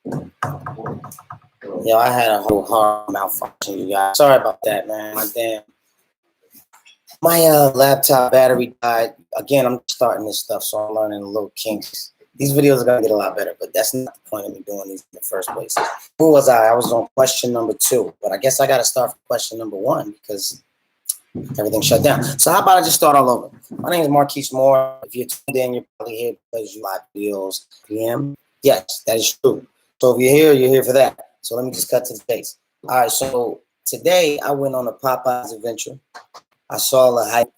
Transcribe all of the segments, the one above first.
Yo, I had a whole hard malfunction, you guys. Sorry about that, man. My laptop battery died. Again, I'm starting this stuff, so I'm learning a little kinks. These videos are gonna get a lot better, but that's not the point of me doing these in the first place. Who was I? I was on question number 2, but I guess I gotta start from question number 1 because everything shut down. So how about I just start all over? My name is Marquise Moore. If you're tuned in, you're probably here because you live videos PM. Yes, that is true. So if you're here for that. So let me just cut to the chase. All right, so today I went on a Popeyes adventure. I saw the hype,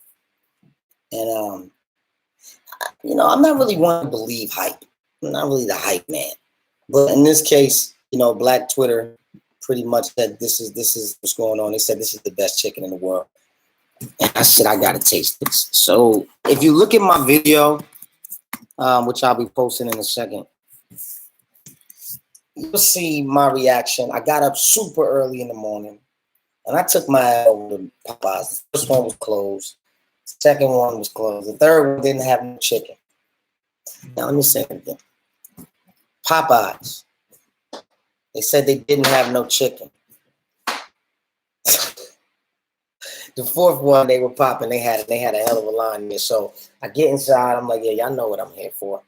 and I'm not really one to believe hype. I'm not really the hype man. But in this case, Black Twitter pretty much said this is what's going on. They said this is the best chicken in the world. And I said, I gotta taste this. So if you look at my video, which I'll be posting in a second, you'll see my reaction. I got up super early in the morning and I took my ass over to Popeyes. The first one was closed. The second one was closed. The third one didn't have no chicken. Now let me say it again. Popeyes. They said they didn't have no chicken. The fourth one, they were popping. They had a hell of a line there. So I get inside. I'm like, yeah, y'all know what I'm here for.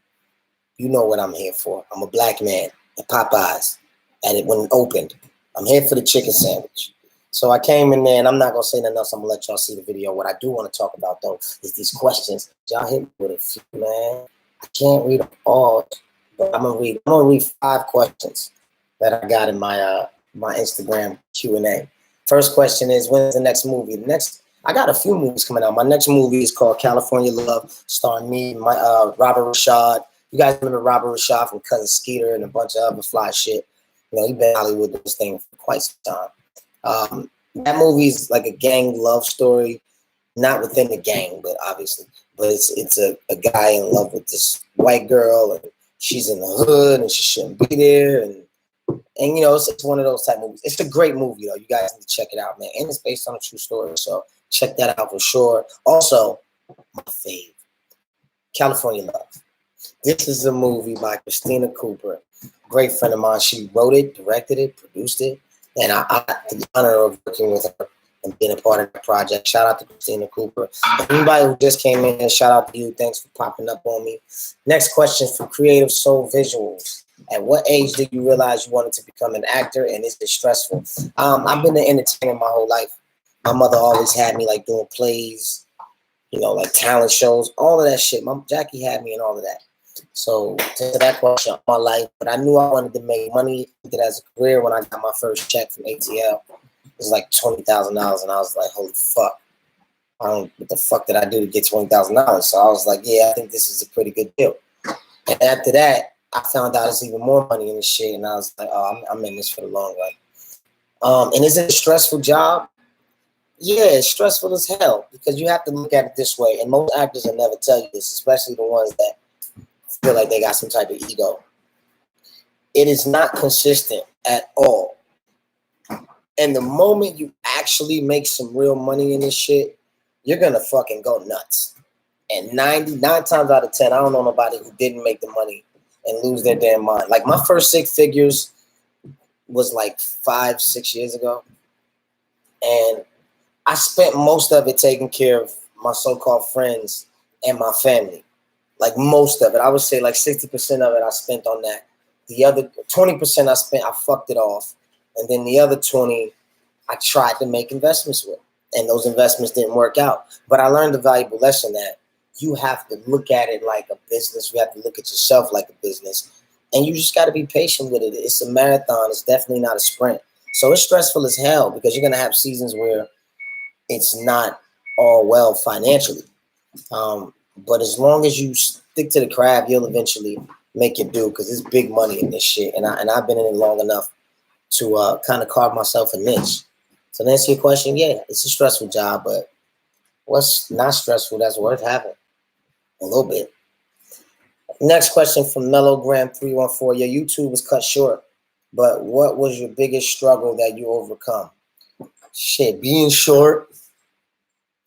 You know what I'm here for. I'm a black man at Popeyes. When it opened, I'm here for the chicken sandwich. So I came in there, and I'm not gonna say nothing else. I'm gonna let y'all see the video. What I do want to talk about though is these questions. Y'all hit me with a few, man. I can't read them all, but I'm gonna read 5 questions that I got in my my Instagram Q&A. First question is, when's the next movie? I got a few movies coming out. My next movie is called California Love, starring me, Robert Rashad. You guys remember Robert Rashad from Cousin Skeeter and a bunch of other fly shit. He's been in Hollywood doing this thing for quite some time. That movie is like a gang love story, not within the gang, but obviously. But it's a guy in love with this white girl, and she's in the hood, and she shouldn't be there, and it's one of those type movies. It's a great movie, though. You guys need to check it out, man. And it's based on a true story, so check that out for sure. Also, my fave, California Love. This is a movie by Christina Cooper, great friend of mine. She wrote it, directed it, produced it, and I had the honor of working with her and being a part of the project. Shout out to Christina Cooper. Anybody who just came in, shout out to you. Thanks for popping up on me. Next question from Creative Soul Visuals. At what age did you realize you wanted to become an actor, and is it stressful? I've been an entertainer my whole life. My mother always had me like doing plays, like talent shows, all of that shit. Jackie had me in all of that. So to that question, my life, but I knew I wanted to make money as a career when I got my first check from ATL. It was like $20,000, and I was like, holy fuck. What the fuck did I do to get $20,000? So I was like, yeah, I think this is a pretty good deal. And after that, I found out there's even more money in this shit, and I was like, oh, I'm in this for the long run. And is it a stressful job? Yeah, it's stressful as hell because you have to look at it this way, and most actors will never tell you this, especially the ones that feel like they got some type of ego. It is not consistent at all. And the moment you actually make some real money in this shit, you're gonna fucking go nuts. And 99 times out of 10, I don't know nobody who didn't make the money and lose their damn mind. Like my first 6 figures was like 5-6 years ago. And I spent most of it taking care of my so-called friends and my family. Like most of it. I would say like 60% of it I spent on that. The other 20% I fucked it off. And then the other 20 I tried to make investments with. And those investments didn't work out. But I learned a valuable lesson that you have to look at it like a business. You have to look at yourself like a business. And you just got to be patient with it. It's a marathon. It's definitely not a sprint. So it's stressful as hell because you're going to have seasons where it's not all well financially. But as long as you stick to the craft, you'll eventually make it do because it's big money in this shit. And I've been in it long enough to kind of carve myself a niche. So to answer your question, yeah, it's a stressful job, but what's not stressful that's worth having? A little bit. Next question from Mellogram314. Your YouTube was cut short, but what was your biggest struggle that you overcome? Shit, being short.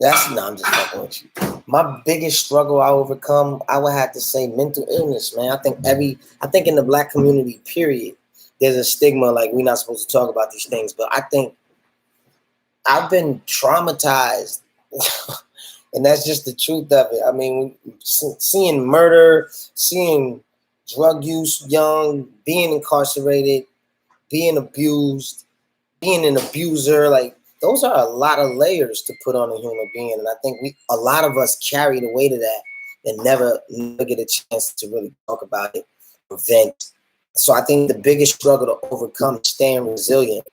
No, I'm just fucking with you. My biggest struggle I overcome, I would have to say mental illness, man. I think in the black community, period, there's a stigma like we're not supposed to talk about these things, but I think I've been traumatized. And that's just the truth of it. I mean, seeing murder, seeing drug use young, being incarcerated, being abused, being an abuser, like those are a lot of layers to put on a human being. And I think a lot of us carry the weight of that and never get a chance to really talk about it, vent. So I think the biggest struggle to overcome is staying resilient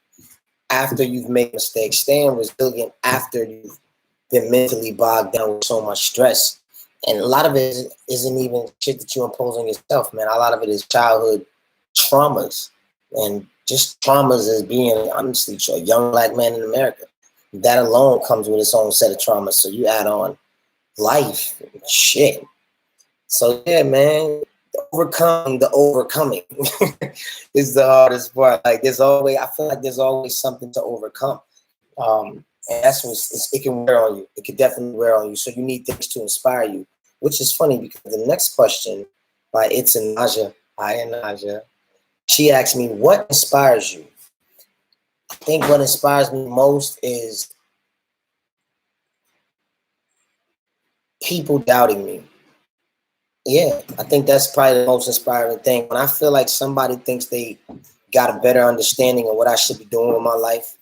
after you've made mistakes, staying resilient after you've been mentally bogged down with so much stress. And a lot of it isn't even shit that you impose on yourself, man. A lot of it is childhood traumas and just traumas as being, honestly, a young black man in America. That alone comes with its own set of traumas. So you add on life and shit. So yeah, man, overcoming the overcoming is the hardest part. Like I feel like there's always something to overcome. And that's what it can wear on you. It can definitely wear on you. So you need things to inspire you, which is funny because the next question by It's and Naja, she asked me, what inspires you? I think what inspires me most is people doubting me. Yeah, I think that's probably the most inspiring thing. When I feel like somebody thinks they got a better understanding of what I should be doing with my life,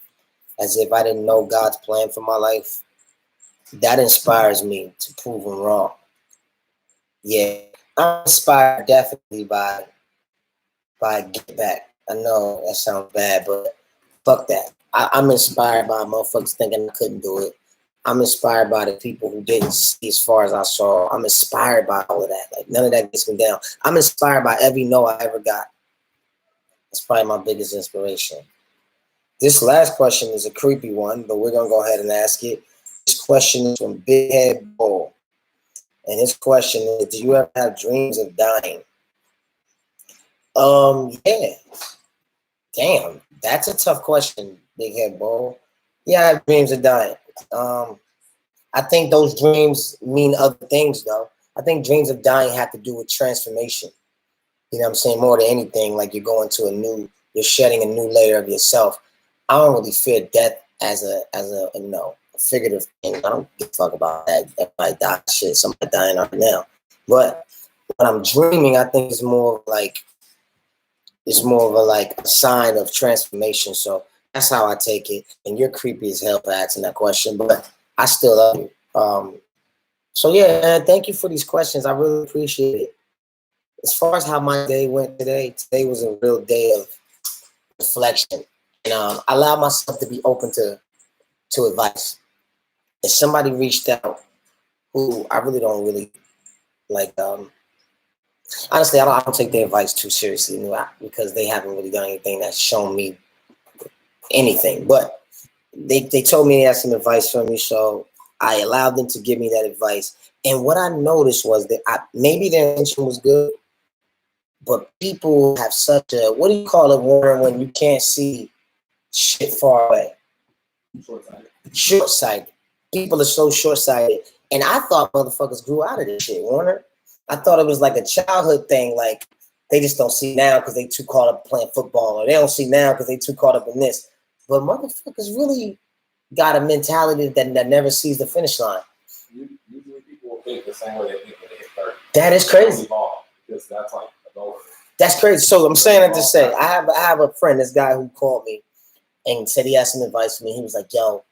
as if I didn't know God's plan for my life, that inspires me to prove them wrong. Yeah, I'm inspired definitely by Get Back. I know that sounds bad, but fuck that. I'm inspired by motherfuckers thinking I couldn't do it. I'm inspired by the people who didn't see as far as I saw. I'm inspired by all of that. Like none of that gets me down. I'm inspired by every no I ever got. That's probably my biggest inspiration. This last question is a creepy one, but we're gonna go ahead and ask it. This question is from Big Head Bull. And his question is, do you ever have dreams of dying? Yeah. Damn, that's a tough question, Big Head Bull. Yeah, I have dreams of dying. I think those dreams mean other things, though. I think dreams of dying have to do with transformation. You know what I'm saying? More than anything, like you're shedding a new layer of yourself. I don't really fear death as a a figurative thing. I don't give a fuck about that. Everybody die, shit, somebody dying right now. But when I'm dreaming, I think it's more of a sign of transformation. So that's how I take it. And you're creepy as hell for asking that question, but I still love you. So yeah, man, thank you for these questions. I really appreciate it. As far as how my day went today was a real day of reflection. And I allowed myself to be open to advice. If somebody reached out who I really don't like, honestly, I don't take their advice too seriously because they haven't really done anything that's shown me anything. But they told me they had some advice from me, so I allowed them to give me that advice. And what I noticed was that maybe their intention was good, but people have such a, what do you call it, Warren, when you can't see shit far away? Short-sighted. Short-sighted. People are so short-sighted. And I thought motherfuckers grew out of this shit, Warner. I thought it was like a childhood thing, like they just don't see now because they too caught up playing football, or they don't see now because they too caught up in this. But motherfuckers really got a mentality that never sees the finish line. Usually people will think the same way they think when they hit 30. That is crazy. Because that's like adult. That's crazy. So I'm saying that to say, I have a friend, this guy who called me and said he had some advice for me. He was like, yo,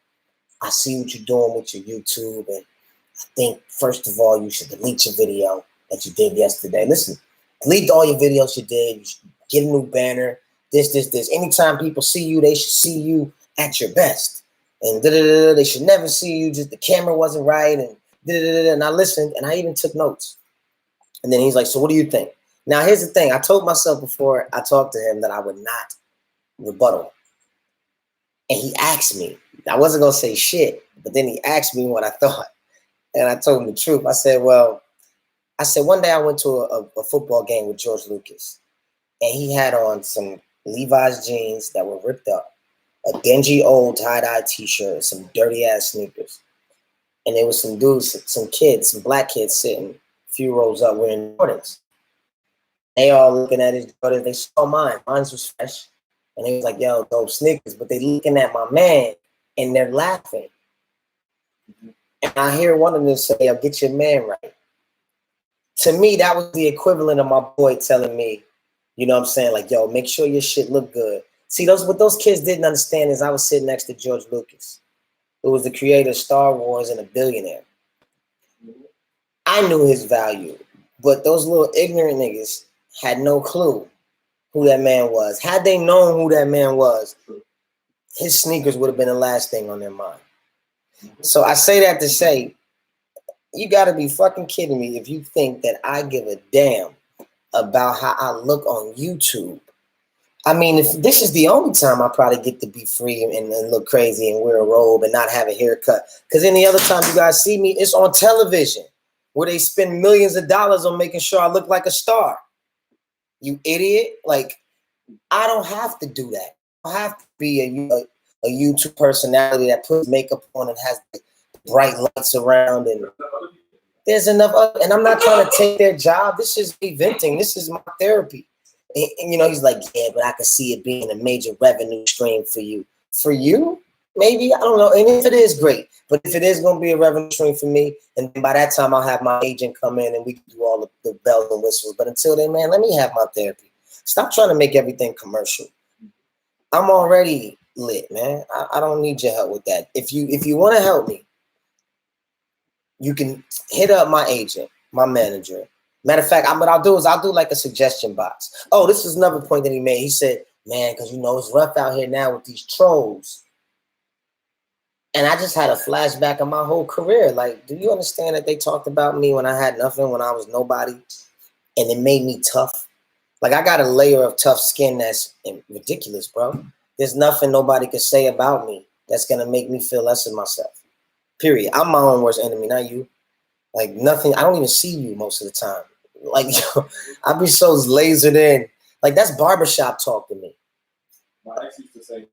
I see what you're doing with your YouTube, and I think, first of all, you should delete your video that you did yesterday. Listen, delete all your videos you did. You should get a new banner, this. Anytime people see you, they should see you at your best. And they should never see you, just the camera wasn't right, and and I listened, and I even took notes. And then he's like, so what do you think? Now, here's the thing. I told myself before I talked to him that I would not rebuttal. And he asked me. I wasn't going to say shit, but then he asked me what I thought. And I told him the truth. I said, one day I went to a football game with George Lucas, and he had on some Levi's jeans that were ripped up, a dingy old tie-dye t-shirt, some dirty-ass sneakers. And there was some dudes, some black kids sitting a few rows up wearing Jordans. They all looking at his Jordans. They saw mine. Mine was fresh. And they was like, yo, dope sneakers. But they looking at my man and they're laughing. And I hear one of them say, yo, get your man right. To me, that was the equivalent of my boy telling me, you know what I'm saying? Like, yo, make sure your shit look good. See, what those kids didn't understand is I was sitting next to George Lucas, who was the creator of Star Wars and a billionaire. I knew his value, but those little ignorant niggas had no clue who that man was. Had they known who that man was, his sneakers would have been the last thing on their mind. So I say that to say, you gotta be fucking kidding me if you think that I give a damn about how I look on YouTube. I mean, if this is the only time I probably get to be free and look crazy and wear a robe and not have a haircut. Because any other time you guys see me, it's on television where they spend millions of dollars on making sure I look like a star. You idiot. Like, I don't have to do that. I don't have to be a YouTube personality that puts makeup on and has bright lights around. And there's enough and I'm not trying to take their job. This is me venting. This is my therapy. And, you know, he's like, yeah, but I can see it being a major revenue stream for you. For you? Maybe, I don't know. And if it is, great. But if it is going to be a revenue stream for me, and by that time I'll have my agent come in and we can do all the bells and whistles. But until then, man, let me have my therapy. Stop trying to make everything commercial. I'm already lit, man. I don't need your help with that. If you want to help me, you can hit up my agent, my manager. Matter of fact, what I'll do is I'll do like a suggestion box. Oh, this is another point that he made. He said, man, because, you know, it's rough out here now with these trolls. And I just had a flashback of my whole career. Like, do you understand that they talked about me when I had nothing, when I was nobody, and it made me tough? Like, I got a layer of tough skin that's ridiculous, bro. There's nothing nobody could say about me that's going to make me feel less of myself. Period. I'm my own worst enemy, not you. Like, nothing. I don't even see you most of the time. Like, I be so lasered in. Like, that's barbershop talk to me. My ex used to say,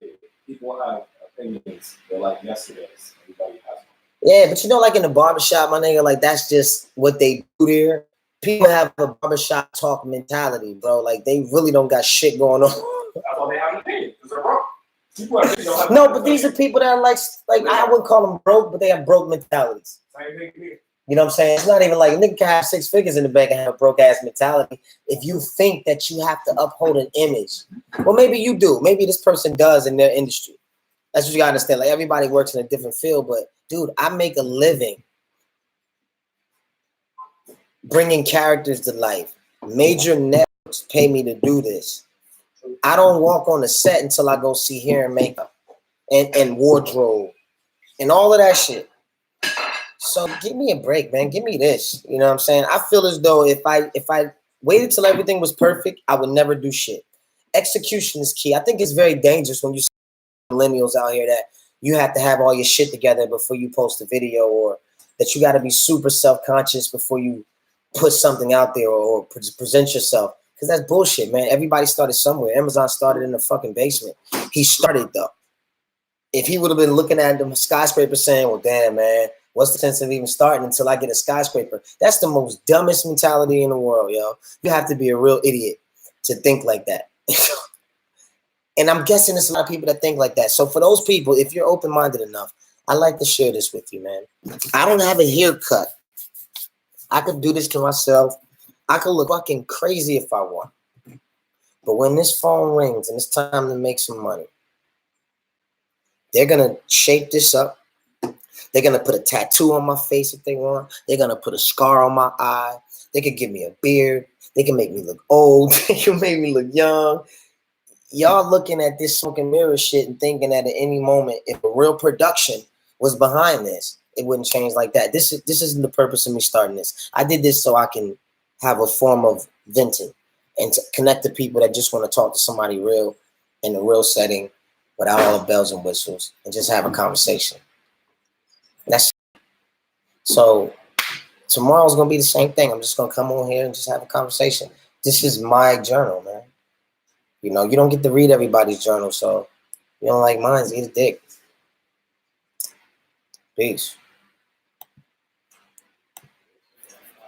people have opinions. They're like yesterday's. Everybody has one. Yeah, but you know, like in the barbershop, my nigga, like that's just what they do there. People have a barbershop talk mentality, bro. Like, they really don't got shit going on. That's why they have an opinion, because they're wrong. People have opinions. No, but these are people that are like I wouldn't call them broke, but they have broke mentalities. Same thing here. You know what I'm saying? It's not even like a nigga can have 6 figures in the bank and have a broke ass mentality. If you think that you have to uphold an image, well, maybe you do. Maybe this person does in their industry. That's what you gotta understand. Like, everybody works in a different field, but dude, I make a living bringing characters to life. Major networks pay me to do this. I don't walk on the set until I go see hair and makeup and wardrobe and all of that shit. So give me a break, man. Give me this. You know what I'm saying? I feel as though if I waited till everything was perfect, I would never do shit. Execution is key. I think it's very dangerous when you see millennials out here that you have to have all your shit together before you post a video, or that you got to be super self-conscious before you put something out there or present yourself. Because that's bullshit, man. Everybody started somewhere. Amazon started in the fucking basement. He started, though. If he would have been looking at the skyscraper saying, well, damn, man, what's the sense of even starting until I get a skyscraper? That's the most dumbest mentality in the world, yo. You have to be a real idiot to think like that. And I'm guessing there's a lot of people that think like that. So for those people, if you're open-minded enough, I'd like to share this with you, man. I don't have a haircut. I could do this to myself. I could look fucking crazy if I want. But when this phone rings and it's time to make some money, they're going to shape this up. They're going to put a tattoo on my face if they want. They're going to put a scar on my eye. They could give me a beard. They can make me look old. They can make me look young. Y'all looking at this smoke and mirror shit and thinking that at any moment, if a real production was behind this, it wouldn't change like that. This isn't the purpose of me starting this. I did this so I can have a form of venting and to connect to people that just want to talk to somebody real in a real setting without all the bells and whistles and just have a conversation. That's so tomorrow's gonna be the same thing. I'm just gonna come on here and just have a conversation. This is my journal, man. You know, you don't get to read everybody's journal, so you don't like mine, eat a dick. Peace.